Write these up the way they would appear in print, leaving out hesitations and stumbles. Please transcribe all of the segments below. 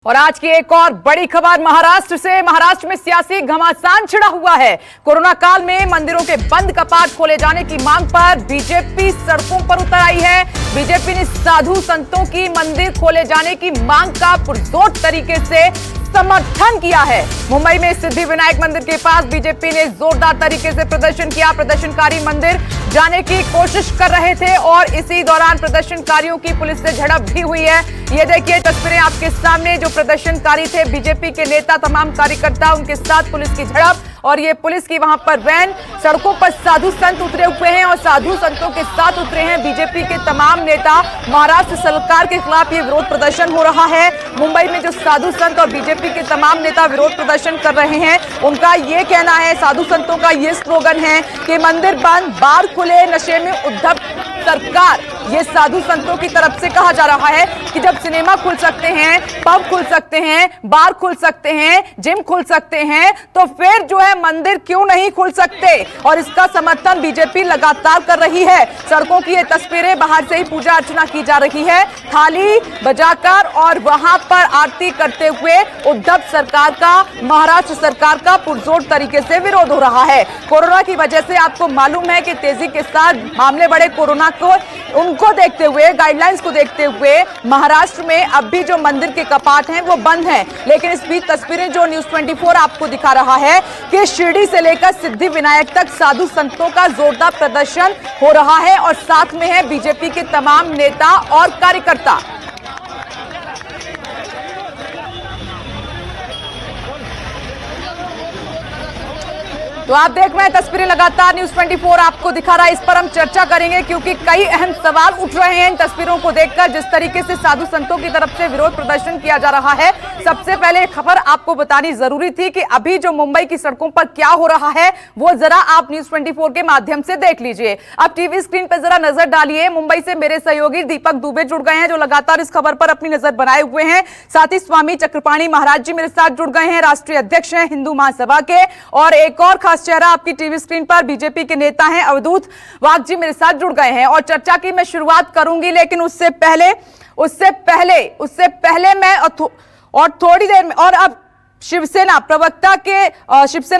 और आज की एक और बड़ी खबर महाराष्ट्र से। महाराष्ट्र में सियासी घमासान छिड़ा हुआ है। कोरोना काल में मंदिरों के बंद कपाट खोले जाने की मांग पर बीजेपी सड़कों पर उतर आई है। बीजेपी ने साधु संतों की मंदिर खोले जाने की मांग का पुरजोर तरीके से समर्थन किया है। मुंबई में सिद्धि विनायक मंदिर के पास बीजेपी ने जोरदार तरीके से प्रदर्शन किया। प्रदर्शनकारी मंदिर जाने की कोशिश कर रहे थे और इसी दौरान प्रदर्शनकारियों की पुलिस से झड़प भी हुई है। ये देखिए तस्वीरें आपके सामने। जो प्रदर्शनकारी थे बीजेपी के नेता, तमाम कार्यकर्ता, उनके साथ पुलिस की झड़प और ये पुलिस की वहां पर वैन। सड़कों पर साधु संत उतरे हुए हैं और साधु संतों के साथ उतरे हैं बीजेपी के तमाम नेता। महाराष्ट्र सरकार के खिलाफ ये विरोध प्रदर्शन हो रहा है। मुंबई में जो साधु संत और बीजेपी के तमाम नेता विरोध प्रदर्शन कर रहे हैं, उनका ये कहना है, साधु संतों का ये स्लोगन है कि मंदिर बंद, बार खुले, नशे में उद्धव सरकार। ये साधु संतों की तरफ से कहा जा रहा है कि जब सिनेमा खुल सकते हैं, पब खुल सकते हैं, बार खुल सकते हैं, जिम खुल सकते हैं, तो फिर जो है मंदिर क्यों नहीं खुल सकते। और इसका समर्थन बीजेपी लगातार कर रही है। सड़कों की ये तस्वीरें, बाहर से ही पूजा अर्चना की जा रही है, थाली बजाकर और वहां पर आरती करते हुए उद्धव सरकार का, महाराष्ट्र सरकार का पुरजोर तरीके से विरोध हो रहा है। कोरोना की वजह से आपको मालूम है कि तेजी के साथ मामले बढ़े। कोरोना को उनको देखते हुए, गाइडलाइंस को देखते हुए महाराष्ट्र में अब भी जो मंदिर के कपाट हैं वो बंद हैं। लेकिन इस बीच तस्वीरें जो न्यूज़ 24 आपको दिखा रहा है कि शिरडी से लेकर सिद्धि विनायक तक साधु संतों का जोरदार प्रदर्शन हो रहा है और साथ में है बीजेपी के तमाम नेता और कार्यकर्ता। तो आप देख रहे हैं तस्वीरें लगातार न्यूज़ 24 आपको दिखा रहा है। इस पर हम चर्चा करेंगे क्योंकि कई अहम सवाल उठ रहे हैं इन तस्वीरों को देखकर, जिस तरीके से साधु संतों की तरफ से विरोध प्रदर्शन किया जा रहा है। सबसे पहले खबर आपको बतानी जरूरी थी कि अभी जो मुंबई की सड़कों पर क्या हो रहा है वो जरा आप न्यूज़ 24 के माध्यम से देख लीजिए। आप टीवी स्क्रीन पर जरा नजर डालिए। मुंबई से मेरे सहयोगी दीपक दुबे जुड़ गए हैं, जो लगातार इस खबर पर अपनी नजर बनाए हुए हैं। साथ ही स्वामी चक्रपाणी महाराज जी मेरे साथ जुड़ गए हैं, राष्ट्रीय अध्यक्ष हैं हिंदू महासभा के। और एक और खास चेहरा आपकी टीवी स्क्रीन पर बीजेपी के नेता हैं अवधूत वाघ जी मेरे साथ जुड़ गए हैं। और चर्चा की मैं शुरुआत करूंगी, लेकिन उससे पहले मैं और थोड़ी देर में, और अब शिवसेना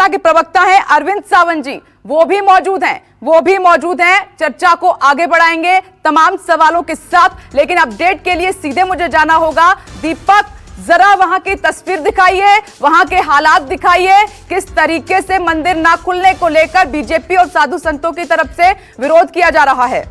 के प्रवक्ता हैं अरविंद सावंत जी, वो भी मौजूद हैं। चर्चा को आगे बढ़ाएंगे तमाम सवालों के साथ। लेकिन अपडेट के लिए सीधे मुझे जाना होगा। दीपक, जरा वहां की तस्वीर दिखाइए, वहां के हालात दिखाइए, किस तरीके से मंदिर ना खुलने को लेकर बीजेपी और साधु संतों की तरफ से विरोध किया जा रहा है।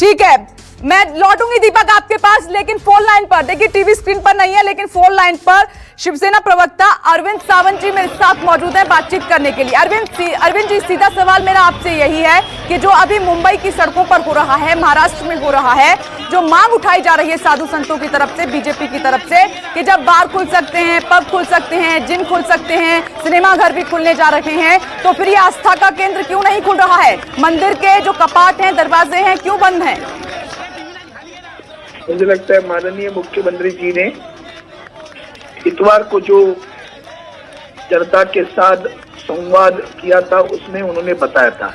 ठीक है, मैं लौटूंगी दीपक आपके पास, लेकिन फोन लाइन पर, देखिए टीवी स्क्रीन पर नहीं है लेकिन फोन लाइन पर शिवसेना प्रवक्ता अरविंद सावंत जी मेरे साथ मौजूद हैं बातचीत करने के लिए। अरविंद जी, सीधा सवाल मेरा आपसे यही है कि जो अभी मुंबई की सड़कों पर हो रहा है, महाराष्ट्र में हो रहा है, जो मांग उठाई जा रही है साधु संतों की तरफ से, बीजेपी की तरफ से, कि जब बार खुल सकते हैं, पब खुल सकते हैं, जिम खुल सकते हैं, सिनेमा घर भी खुलने जा रहे हैं, तो फिर ये आस्था का केंद्र क्यों नहीं खुल रहा है? मंदिर के जो कपाट हैं, दरवाजे हैं, क्यों बंद हैं? मुझे लगता है माननीय मुख्यमंत्री जी ने इतवार को जो जनता के साथ संवाद किया था उसमें उन्होंने बताया था।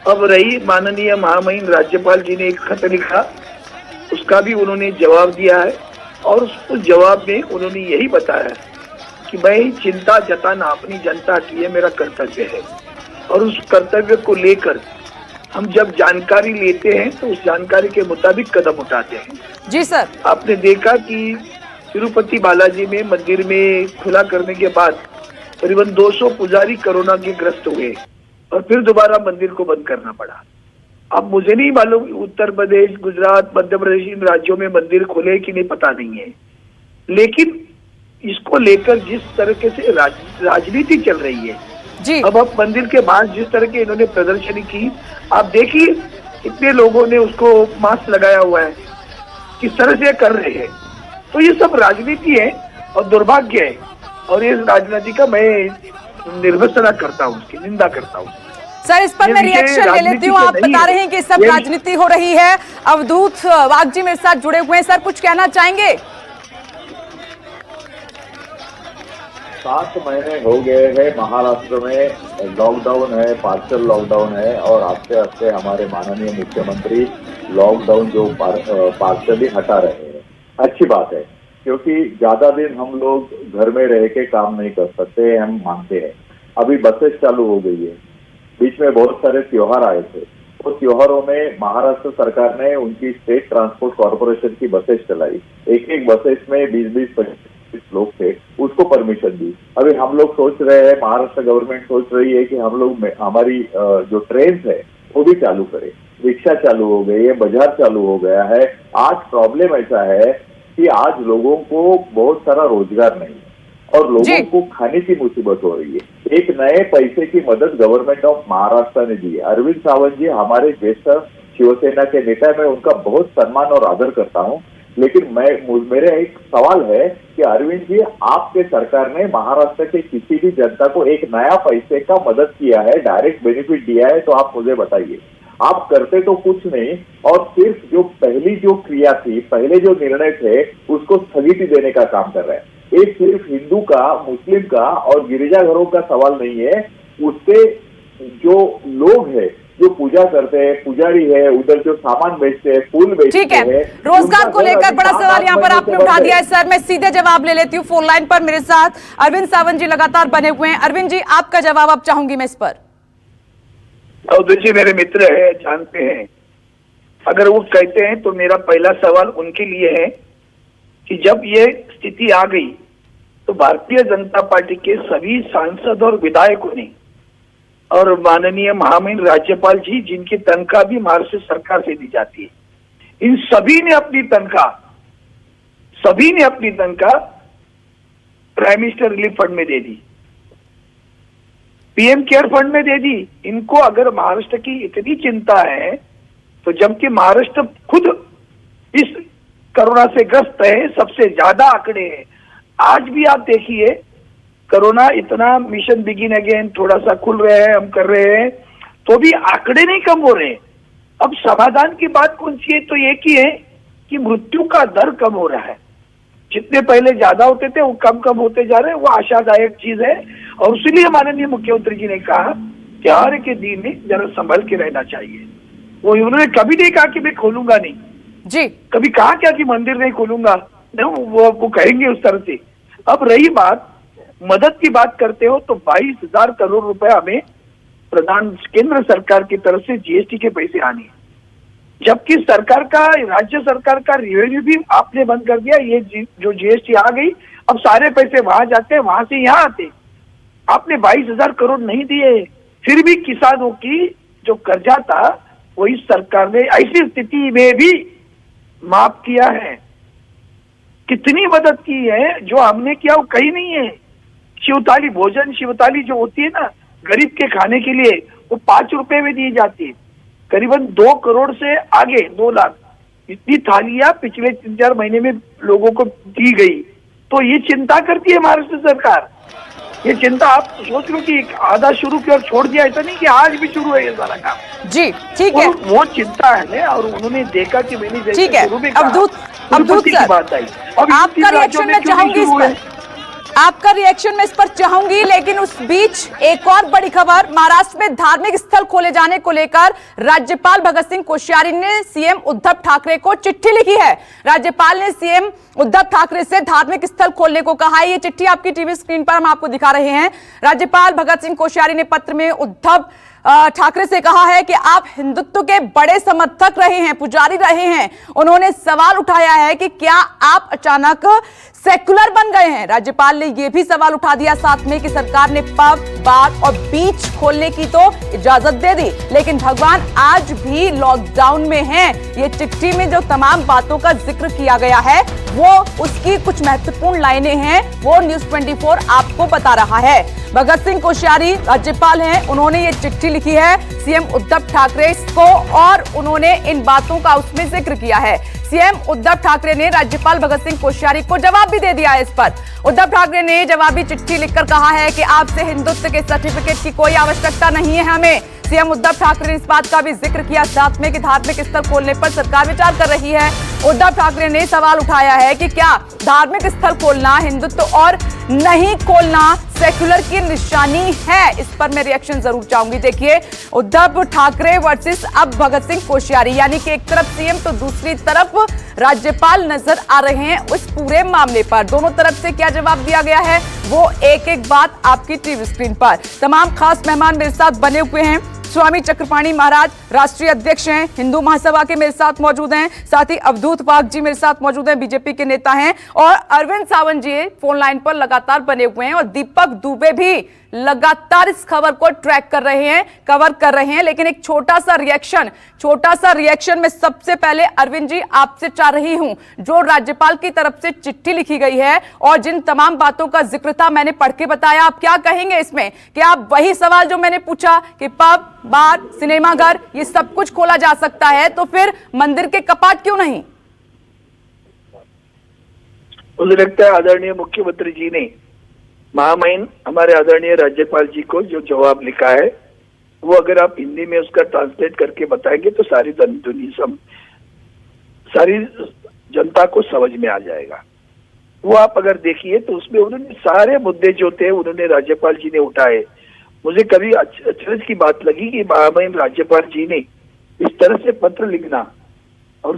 अब रही माननीय महामहिम राज्यपाल जी ने एक खत लिखा, उसका भी उन्होंने जवाब दिया है और उस जवाब में उन्होंने यही बताया कि मैं चिंता जताना अपनी जनता की ये मेरा कर्तव्य है और उस कर्तव्य को लेकर हम जब जानकारी लेते हैं तो उस जानकारी के मुताबिक कदम उठाते हैं। जी सर, आपने देखा कि तिरुपति बालाजी में मंदिर में खुला करने के बाद करीबन 200 पुजारी कोरोना के ग्रस्त हुए और फिर दोबारा मंदिर को बंद करना पड़ा। अब मुझे नहीं मालूम उत्तर प्रदेश, गुजरात, मध्य प्रदेश, इन राज्यों में मंदिर खुले कि नहीं पता नहीं है, लेकिन इसको लेकर जिस तरीके से राजनीति चल रही है जी। अब आप मंदिर के बाहर जिस तरह के इन्होंने प्रदर्शनी की, आप देखिए कितने लोगों ने उसको मास्क लगाया हुआ है, किस तरह से कर रहे हैं। तो ये सब राजनीति है और दुर्भाग्य है और इस राजनीति का मैं निर्भत्सना करता हूँ, उसकी निंदा करता हूँ। सर, इस पर मैं रिएक्शन ले लेती हूँ। आप बता रहे हैं कि सब राजनीति हो रही है। अवधूत वाघ जी मेरे साथ जुड़े हुए हैं, सर कुछ कहना चाहेंगे? 7 महीने हो गए हैं, महाराष्ट्र में लॉकडाउन है, पार्शियल लॉकडाउन है और आस्ते आस्ते हमारे माननीय मुख्यमंत्री लॉकडाउन जो पार्शली हटा रहे हैं, अच्छी बात है, क्योंकि ज्यादा दिन हम लोग घर में रह के काम नहीं कर सकते, हम मानते हैं। अभी बसेस चालू हो गई है, बीच में बहुत सारे त्योहार आए थे, तो त्योहारों में महाराष्ट्र सरकार ने उनकी स्टेट ट्रांसपोर्ट कॉर्पोरेशन की बसेस चलाई, एक बसेस में 20-25 लोग थे, उसको परमिशन दी। अभी हम लोग सोच रहे हैं, महाराष्ट्र गवर्नमेंट सोच रही है कि हम लोग हमारी जो ट्रेन है वो भी चालू करें, रिक्शा चालू हो गई है, बाजार चालू हो गया है। आज प्रॉब्लम ऐसा है कि आज लोगों को बहुत सारा रोजगार नहीं और लोगों को खाने की मुसीबत हो रही है। एक नए पैसे की मदद गवर्नमेंट ऑफ महाराष्ट्र ने दी है। अरविंद सावंत जी हमारे ज्येष्ठ शिवसेना के नेता, मैं उनका बहुत सम्मान और आदर करता हूं, लेकिन मेरा एक सवाल है कि अरविंद जी, आपके सरकार ने महाराष्ट्र के किसी भी जनता को एक नया पैसे का मदद किया है, डायरेक्ट बेनिफिट दिया है, तो आप मुझे बताइए। आप करते तो कुछ नहीं और सिर्फ जो पहली जो क्रिया थी, पहले जो निर्णय थे, उसको स्थगिति देने का काम कर रहे हैं। ये सिर्फ हिंदू का, मुस्लिम का और गिरजाघरों का सवाल नहीं है, उससे जो लोग हैं, जो पूजा करते हैं, पुजारी है, उधर जो सामान बेचते हैं, फूल बेचते हैं, ठीक है, रोजगार को लेकर बड़ा सवाल यहाँ पर आपने उठा दिया है सर। मैं सीधे जवाब ले लेती हूँ। फोन लाइन पर मेरे साथ अरविंद सावंत जी लगातार बने हुए हैं। अरविंद जी, आपका जवाब अब चाहूंगी मैं इस पर। चौधरी जी मेरे मित्र है, जानते हैं, अगर वो कहते हैं तो मेरा पहला सवाल उनके लिए है कि जब ये स्थिति आ गई तो भारतीय जनता पार्टी के सभी सांसद और विधायकों ने और माननीय महामहिम राज्यपाल जी, जिनकी तनख्वाह भी महाराष्ट्र सरकार से दी जाती है, इन सभी ने अपनी तनख्वाह प्राइम मिनिस्टर रिलीफ फंड में दे दी, पीएम केयर फंड में दे दी। इनको अगर महाराष्ट्र की इतनी चिंता है तो जबकि महाराष्ट्र खुद इस कोरोना से ग्रस्त है, सबसे ज्यादा आंकड़े हैं। आज भी आप देखिए, कोरोना इतना मिशन बिगिन अगेन, थोड़ा सा खुल रहे हैं, हम कर रहे हैं, तो भी आंकड़े नहीं कम हो रहे। अब समाधान की बात कौन सी है? तो एक ही है कि मृत्यु का दर कम हो रहा है। जितने पहले ज्यादा होते थे वो कम होते जा रहे हैं, वो आशादायक चीज है। और इसलिए माननीय मुख्यमंत्री जी ने कहा कि हर के दिन में जरा संभल के रहना चाहिए। वो उन्होंने कभी नहीं कहा कि मैं खोलूंगा नहीं जी, कभी कहा क्या कि मंदिर नहीं खोलूंगा, नहीं, वो कहेंगे उस तरह से। अब रही बात मदद की बात करते हो तो 22,000 करोड़ रुपए हमें केंद्र सरकार की तरफ से जीएसटी के पैसे आने हैं, जबकि सरकार का, राज्य सरकार का रेवेन्यू भी आपने बंद कर दिया। ये जो जीएसटी आ गई, अब सारे पैसे वहां जाते हैं, वहां से यहाँ आते। आपने 22,000 करोड़ नहीं दिए, फिर भी किसानों की जो कर्जा था वही सरकार ने ऐसी स्थिति में भी माफ किया है। कितनी मदद की है, जो हमने किया वो कहीं नहीं है। शिवथाली भोजन, शिवथाली जो होती है ना गरीब के खाने के लिए, वो 5 रुपए में दी जाती है। करीबन 2 करोड़ से आगे 2 लाख इतनी थालियां पिछले 3-4 महीने में लोगों को दी गई। तो ये चिंता करती है महाराष्ट्र सरकार। ये चिंता आप सोच लो कि आधा शुरू किया और छोड़ दिया, ऐसा नहीं कि आज भी शुरू है ये सारा काम। जी ठीक है, वो चिंता है और उन्होंने देखा कि मैंने जैसे ठीक है। अवधूत सर, बात आई। आपका रिएक्शन मैं चाहूंगी इस पर, आपका रिएक्शन मैं इस पर चाहूंगी, लेकिन उस बीच एक और बड़ी खबर, महाराष्ट्र में धार्मिक स्थल खोले जाने को लेकर राज्यपाल भगत सिंह कोश्यारी ने सीएम उद्धव ठाकरे को चिट्ठी लिखी है। राज्यपाल ने सीएम उद्धव ठाकरे से धार्मिक स्थल खोलने को कहा है। ये चिट्ठी आपकी टीवी स्क्रीन पर हम आपको दिखा रहे हैं। राज्यपाल भगत सिंह कोश्यारी ने पत्र में उद्धव ठाकरे से कहा है कि आप हिंदुत्व के बड़े समर्थक रहे हैं, पुजारी रहे हैं। उन्होंने सवाल उठाया है कि क्या आप अचानक सेकुलर बन गए हैं। राज्यपाल ने यह भी सवाल उठा दिया साथ में कि सरकार ने पब, बार और बीच खोलने की तो इजाजत दे दी, लेकिन भगवान आज भी लॉकडाउन में हैं। ये चिट्ठी में जो तमाम बातों का जिक्र किया गया है वो उसकी कुछ महत्वपूर्ण लाइनें हैं, वो न्यूज़ 24 आपको बता रहा है। भगत सिंह कोश्यारी राज्यपाल हैं, उन्होंने ये चिट्ठी लिखी है सीएम उद्धव ठाकरे को और उन्होंने इन बातों का उसमें जिक्र किया है। सीएम उद्धव ठाकरे ने राज्यपाल भगत सिंह कोश्यारी को जवाब भी दे दिया है इस पर। उद्धव ठाकरे ने जवाबी चिट्ठी लिखकर कहा है कि आपसे हिंदुत्व के सर्टिफिकेट की कोई आवश्यकता नहीं है हमें। सीएम उद्धव ठाकरे ने इस बात का भी जिक्र किया साथ में कि धार्मिक स्थल खोलने पर सरकार विचार कर रही है। उद्धव ठाकरे ने सवाल उठाया है कि क्या धार्मिक स्थल खोलना हिंदुत्व और नहीं खोलना सेक्युलर की निशानी है। इस पर मैं रिएक्शन जरूर चाहूंगी। देखिए, उद्धव ठाकरे वर्सेस अब भगत सिंह कोश्यारी, यानी कि एक तरफ सीएम तो दूसरी तरफ राज्यपाल नजर आ रहे हैं उस पूरे मामले पर। दोनों तरफ से क्या जवाब दिया गया है वो एक एक बात आपकी टीवी स्क्रीन पर। तमाम खास मेहमान मेरे साथ बने हुए हैं। स्वामी चक्रपाणी महाराज राष्ट्रीय अध्यक्ष हैं, हिंदू महासभा के मेरे साथ मौजूद हैं। साथ ही अवधूत वाघ जी मेरे साथ मौजूद हैं, बीजेपी के नेता हैं। और अरविंद सावंत जी फोन लाइन पर लगातार बने हुए हैं। और दीपक दुबे भी लगातार इस खबर को ट्रैक कर रहे हैं, कवर कर रहे हैं। लेकिन एक छोटा सा रिएक्शन में सबसे पहले अरविंद जी आपसे चाह रही हूं, जो राज्यपाल की तरफ से चिट्ठी लिखी गई है और जिन तमाम बातों का जिक्र था मैंने पढ़ के बताया, आप क्या कहेंगे इसमें? कि आप वही सवाल जो मैंने पूछा कि पब, बार, सिनेमाघर ये सब कुछ खोला जा सकता है, तो फिर मंदिर के कपाट क्यों नहीं? मुझे लगता है आदरणीय मुख्यमंत्री जी ने महामहिम हमारे आदरणीय राज्यपाल जी को जो जवाब लिखा है वो अगर आप हिंदी में उसका ट्रांसलेट करके बताएंगे तो सारी जनता को समझ में आ जाएगा। वो आप अगर देखिए तो उसमें उन्होंने सारे मुद्दे जो थे उन्होंने राज्यपाल जी ने उठाए। मुझे कभी अचरज की बात लगी कि महामहिम राज्यपाल जी ने इस तरह से पत्र लिखना और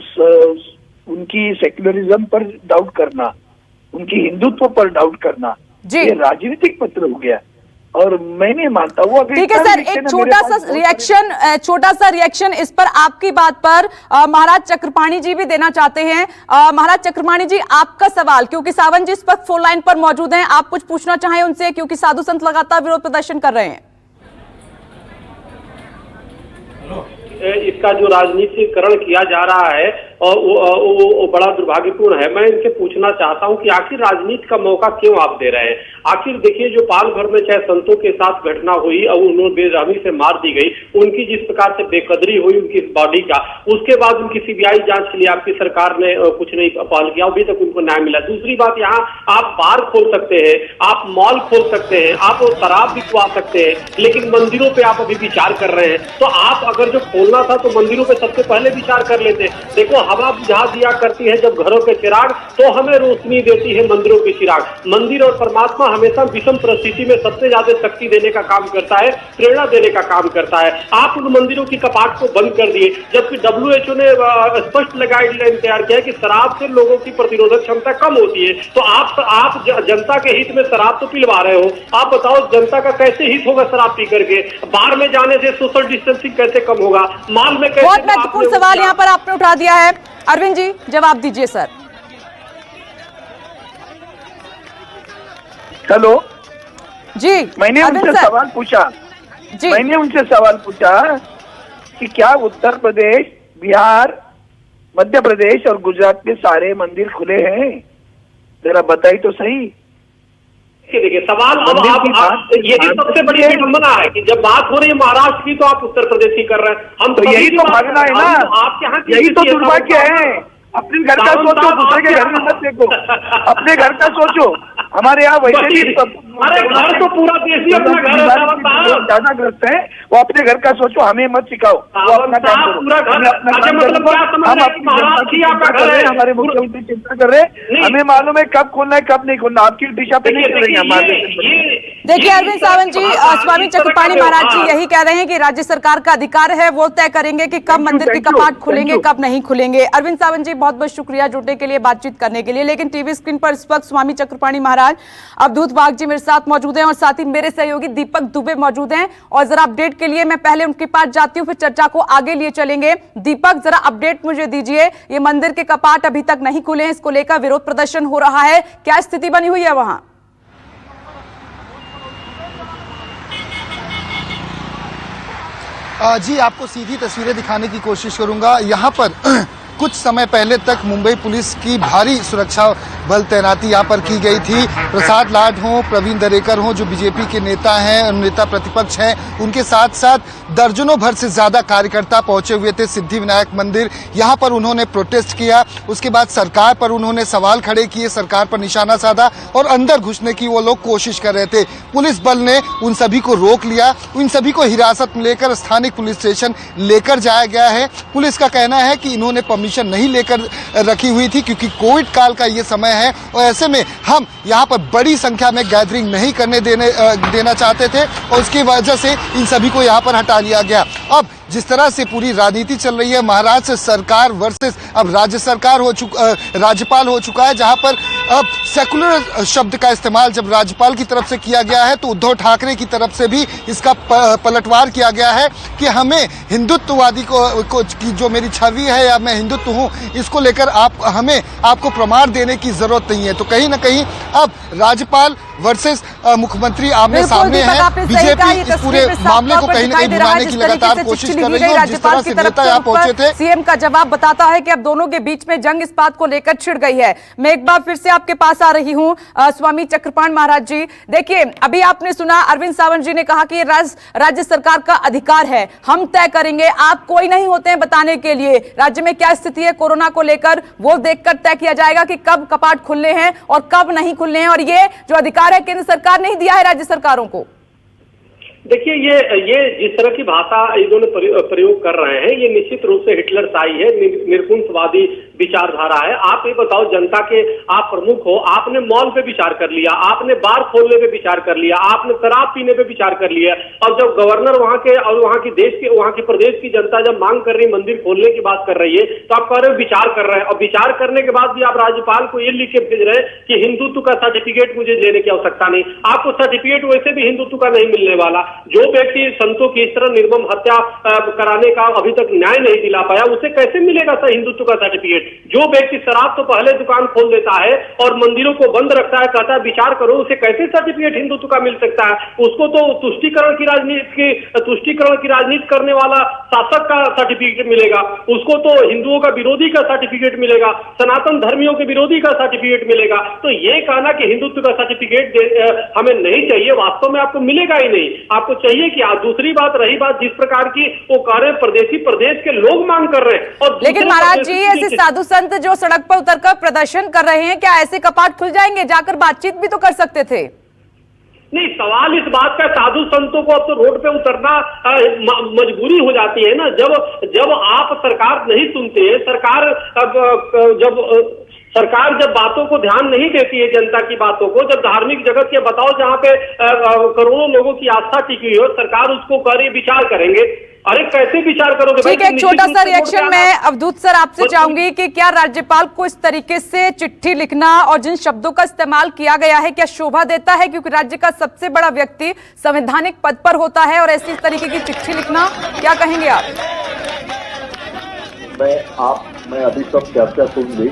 उनकी सेक्युलरिज्म पर डाउट करना, उनकी हिंदुत्व पर डाउट करना, ये राजनीतिक पत्र हो गया और मैं नहीं मानता वो। ठीक है सर, एक छोटा सा रिएक्शन इस पर आपकी बात पर महाराज चक्रपाणी जी भी देना चाहते हैं। महाराज चक्रपाणी जी, आपका सवाल, क्योंकि सावंत जी इस वक्त फोन लाइन पर मौजूद हैं, आप कुछ पूछना चाहें उनसे, क्योंकि साधु संत लगातार विरोध प्रदर्शन कर रहे हैं। इसका जो राजनीतिकरण किया जा रहा है और वो बड़ा दुर्भाग्यपूर्ण है। मैं इनसे पूछना चाहता हूं कि आखिर राजनीति का मौका क्यों आप दे रहे हैं? आखिर देखिए, जो पाल भर में 6 संतों के साथ घटना हुई और उन्होंने बेरहमी से मार दी गई, उनकी जिस प्रकार से बेकदरी हुई उनकी बॉडी का, उसके बाद उनकी सीबीआई जांच के लिए आपकी सरकार ने कुछ नहीं पहल किया, अभी तक उनको न्याय मिला। दूसरी बात, यहाँ आप बार खोल सकते हैं, आप मॉल खोल सकते हैं, आप शराब बिकवा सकते हैं, लेकिन मंदिरों पर आप अभी विचार कर रहे हैं। तो आप अगर जो खोलना था तो मंदिरों पे सबसे पहले विचार कर लेते। देखो, हवा बुझा दिया करती है जब घरों के चिराग, तो हमें रोशनी देती है मंदिरों के चिराग। मंदिर और परमात्मा हमेशा विषम परिस्थिति में सबसे ज्यादा शक्ति देने का काम करता है, प्रेरणा देने का काम करता है। आप उन मंदिरों की कपाट को बंद कर दिए, जबकि WHO ने स्पष्ट गाइडलाइन तैयार किया है कि शराब से लोगों की प्रतिरोधक क्षमता कम होती है। तो आप जनता के हित में शराब तो पिलवा रहे हो। आप बताओ, जनता का कैसे हित होगा शराब पी करके? बार में जाने से सोशल डिस्टेंसिंग कैसे कम होगा? माल में कैसे? बहुत महत्वपूर्ण सवाल यहाँ पर आपने उठा दिया है। अरविंद जी, जवाब दीजिए सर। हेलो जी, मैंने उनसे सवाल पूछा कि क्या उत्तर प्रदेश, बिहार, मध्य प्रदेश और गुजरात के सारे मंदिर खुले हैं? जरा बताइए तो सही। देखिए, सवाल अब ये सबसे बड़ी विडंबना है कि जब बात हो रही है महाराष्ट्र की तो आप उत्तर प्रदेश की कर रहे हैं। हम तो यही तो भागना है ना, आपके यहाँ यही तो दुर्भाग्य है। अपने घर का सोचो, दूसरे के घर में मत देखो, अपने घर का सोचो। हमारे यहाँ वैसे भी अरे घर तो पूरा देश ही अपना घर है, ज्यादा ग्रस्त है, वो अपने घर का सोचो, हमें मत सिखाओ। वो अपना काम करो, पूरा घर, हम हमारे मुख्यमंत्री चिंता कर रहे हैं, हमें मालूम है कब खोलना है कब नहीं खोलना, आपकी दिशा पे नहीं चलेंगे हमारे। देखिए अरविंद सावंत जी, स्वामी चक्रपाणी महाराज जी यही कह रहे हैं कि राज्य सरकार का अधिकार है, वो तय करेंगे कि कब मंदिर के कपाट खुलेंगे कब नहीं खुलेंगे। अरविंद सावंत जी, बहुत बहुत शुक्रिया जुड़ने के लिए, बातचीत करने के लिए। लेकिन टीवी स्क्रीन पर इस वक्त स्वामी चक्रपाणी महाराज, अवधूत वाघ जी मेरे साथ मौजूद हैं और साथ ही मेरे सहयोगी दीपक दुबे मौजूद हैं। और जरा अपडेट के लिए मैं पहले उनके पास जाती हूं, फिर चर्चा को आगे लिए चलेंगे। दीपक, जरा अपडेट मुझे दीजिए, ये मंदिर के कपाट अभी तक नहीं खुले हैं, इसको लेकर विरोध प्रदर्शन हो रहा है, क्या स्थिति बनी हुई है वहां? जी, आपको सीधी तस्वीरें दिखाने की कोशिश करूंगा। यहाँ पर कुछ समय पहले तक मुंबई पुलिस की भारी सुरक्षा बल तैनाती यहाँ पर की गई थी। प्रसाद लाड हों, प्रवीण दरेकर हों, जो बीजेपी के नेता हैं, नेता प्रतिपक्ष हैं, उनके साथ साथ दर्जनों भर से ज्यादा कार्यकर्ता पहुंचे हुए थे सिद्धिविनायक मंदिर। यहाँ पर उन्होंने प्रोटेस्ट किया, उसके बाद सरकार पर उन्होंने सवाल खड़े किए, सरकार पर निशाना साधा और अंदर घुसने की वो लोग कोशिश कर रहे थे। पुलिस बल ने उन सभी को रोक लिया, उन सभी को हिरासत में लेकर स्थानिक पुलिस स्टेशन लेकर जाया गया है। पुलिस का कहना है कि इन्होंने परमिशन परमिशन नहीं लेकर रखी हुई थी, क्योंकि कोविड काल का ये समय है और ऐसे में हम यहाँ पर बड़ी संख्या में गैदरिंग नहीं करने देना चाहते थे और उसकी वजह से इन सभी को यहाँ पर हटा लिया गया। अब जिस तरह से पूरी राजनीति चल रही है, महाराष्ट्र सरकार वर्सेस अब राज्य सरकार राज्यपाल हो चुका है, जहां पर अब सेकुलर शब्द का इस्तेमाल जब राज्यपाल की तरफ से किया गया है तो उद्धव ठाकरे की तरफ से भी इसका पलटवार किया गया है कि हमें हिंदुत्ववादी को की जो मेरी छवि है या मैं हिंदुत्व हूं, इसको लेकर आपको प्रमाण देने की जरूरत नहीं है। तो कहीं ना कहीं अब राज्यपाल वर्सेस मुख्यमंत्री आमने सामने हैं। बीजेपी इस पूरे मामले को कहीं ना कहीं भुनाने की लगातार कोशिश कर रही है और जिस तरह से नेता यहाँ पहुंचे थे, सीएम का जवाब बताता है कि अब दोनों के बीच में जंग इस बात को लेकर छिड़ गई है। मैं एक बार फिर से आपके पास आ रही हूं स्वामी चक्रपाण महाराज जी। देखिए, अभी आपने सुना अरविंद सावंत जी ने कहा कि राज्य सरकार का अधिकार है, हम तय करेंगे, आप कोई नहीं होते हैं बताने के लिए राज्य में क्या स्थिति है कोरोना को लेकर, वो देखकर तय किया जाएगा कि कब कपाट खुलने हैं और कब नहीं खुलने हैं। और ये जो अधिकार है केंद्र सरकार नहीं दिया है राज्य सरकारों को। देखिए, ये जिस तरह की भाषा इन्होंने प्रयोग कर रहे हैं, ये निश्चित रूप से हिटलरशाही है, निरकुंठवादी विचारधारा है। आप ये बताओ, जनता के आप प्रमुख हो, आपने मॉल पे विचार कर लिया, आपने बार खोलने पे विचार कर लिया, आपने शराब पीने पे विचार कर लिया, और जब गवर्नर वहां के और वहां की प्रदेश की जनता जब मांग कर रही, मंदिर खोलने की बात कर रही है, तो आप कह रहे हो विचार कर रहे हैं। और विचार करने के बाद भी आप राज्यपाल को ये लिख के भेज रहे हैं कि हिंदुत्व का सर्टिफिकेट मुझे लेने की आवश्यकता नहीं। आपको सर्टिफिकेट वैसे भी हिंदुत्व का नहीं मिलने वाला। जो व्यक्ति संतों की इस तरह निर्मम हत्या कराने का अभी तक न्याय नहीं दिला पाया, उसे कैसे मिलेगा हिंदुत्व का सर्टिफिकेट? जो व्यक्ति शराब तो पहले दुकान खोल देता है और मंदिरों को बंद रखता है, कहता है विचार करो, उसे कैसे सर्टिफिकेट हिंदुत्व का मिल सकता है? उसको तो तुष्टीकरण की राजनीति करने वाला शासक का सर्टिफिकेट मिलेगा, उसको तो हिंदुओं का विरोधी का सर्टिफिकेट मिलेगा, सनातन धर्मियों के विरोधी का सर्टिफिकेट मिलेगा। तो ये कहना कि हिंदुत्व का सर्टिफिकेट हमें नहीं चाहिए, वास्तव में आपको मिलेगा ही नहीं। आपको चाहिए कि दूसरी बात रही बात जिस प्रकार की वो कार्य प्रदेश के लोग मांग कर रहे हैं। और लेकिन महाराज जी, ऐसे साधु संत जो सड़क पर उतरकर प्रदर्शन कर रहे हैं, क्या ऐसे कपाट खुल जाएंगे? जाकर बातचीत भी तो कर सकते थे। नहीं, सवाल इस बात का साधु संतों को अब तो रोड पे उतरना मजबूरी हो जाती है ना। जब आप सरकार नहीं सुनते, सरकार जब बातों को ध्यान नहीं देती है, जनता की बातों को, जब धार्मिक जगत के बताओ जहां पे करोड़ों लोगों की आस्था टिकी हो, सरकार उसको करे विचार करेंगे। अरे कैसे विचार करोगे? ठीक है, छोटा सा रिएक्शन मैं अवधूत सर आपसे चाहूंगी कि क्या राज्यपाल को इस तरीके से चिट्ठी लिखना और जिन शब्दों का इस्तेमाल किया गया है, क्या शोभा देता है? क्योंकि राज्य का सबसे बड़ा व्यक्ति संवैधानिक पद पर होता है और ऐसी तरीके की चिट्ठी लिखना, क्या कहेंगे आप? मैं अभी सब चर्चा सुन ली,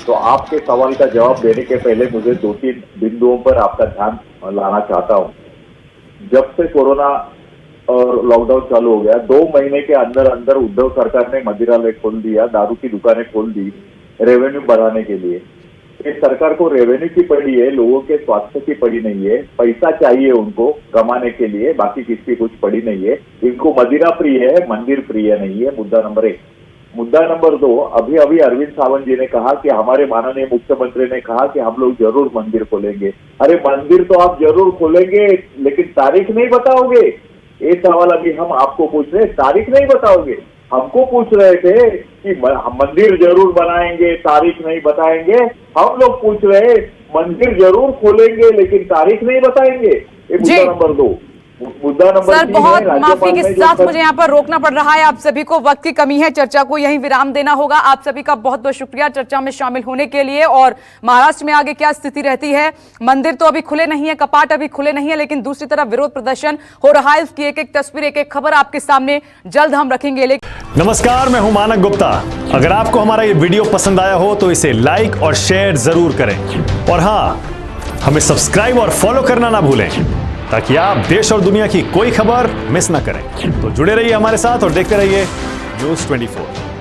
तो आपके सवाल का जवाब देने के पहले मुझे 2-3 बिंदुओं पर आपका ध्यान लाना चाहता हूं। जब से कोरोना और लॉकडाउन चालू हो गया, 2 महीने के अंदर अंदर उद्धव सरकार ने मदिरालय खोल दिया, दारू की दुकानें खोल दी रेवेन्यू बढ़ाने के लिए। इस सरकार को रेवेन्यू की पड़ी है, लोगों के स्वास्थ्य की पड़ी नहीं है। पैसा चाहिए उनको कमाने के लिए, बाकी किसकी कुछ पड़ी नहीं है। इनको मदिरा प्रिय है, मंदिर प्रिय नहीं है। मुद्दा नंबर 1। मुद्दा नंबर 2, अभी अरविंद सावंत जी ने कहा कि हमारे माननीय मुख्यमंत्री ने कहा कि हम लोग जरूर मंदिर खोलेंगे। अरे मंदिर तो आप जरूर खोलेंगे, लेकिन तारीख नहीं बताओगे। ये सवाल अभी हम आपको पूछ रहे, तारीख नहीं बताओगे। हमको पूछ रहे थे कि मंदिर जरूर बनाएंगे, तारीख नहीं बताएंगे। हम लोग पूछ रहे मंदिर जरूर खोलेंगे लेकिन तारीख नहीं बताएंगे। ये मुद्दा नंबर 2। मुद्दा नंबर 3 सर, बहुत माफी के साथ मुझे यहाँ पर रोकना पड़ रहा है, आप सभी को वक्त की कमी है, चर्चा को यहीं विराम देना होगा। आप सभी का बहुत बहुत शुक्रिया चर्चा में शामिल होने के लिए। और महाराष्ट्र में आगे क्या स्थिति रहती है? मंदिर तो अभी खुले नहीं है, कपाट अभी खुले नहीं है, लेकिन दूसरी तरफ विरोध प्रदर्शन हो रहा है। उसकी एक एक तस्वीर, एक एक खबर आपके सामने जल्द हम रखेंगे। नमस्कार, मैं हूं मानक गुप्ता। अगर आपको हमारा ये वीडियो पसंद आया हो तो इसे लाइक और शेयर जरूर करें, और हाँ, हमें सब्सक्राइब और फॉलो करना ना भूलें ताकि आप देश और दुनिया की कोई खबर मिस ना करें। तो जुड़े रहिए हमारे साथ और देखते रहिए News 24।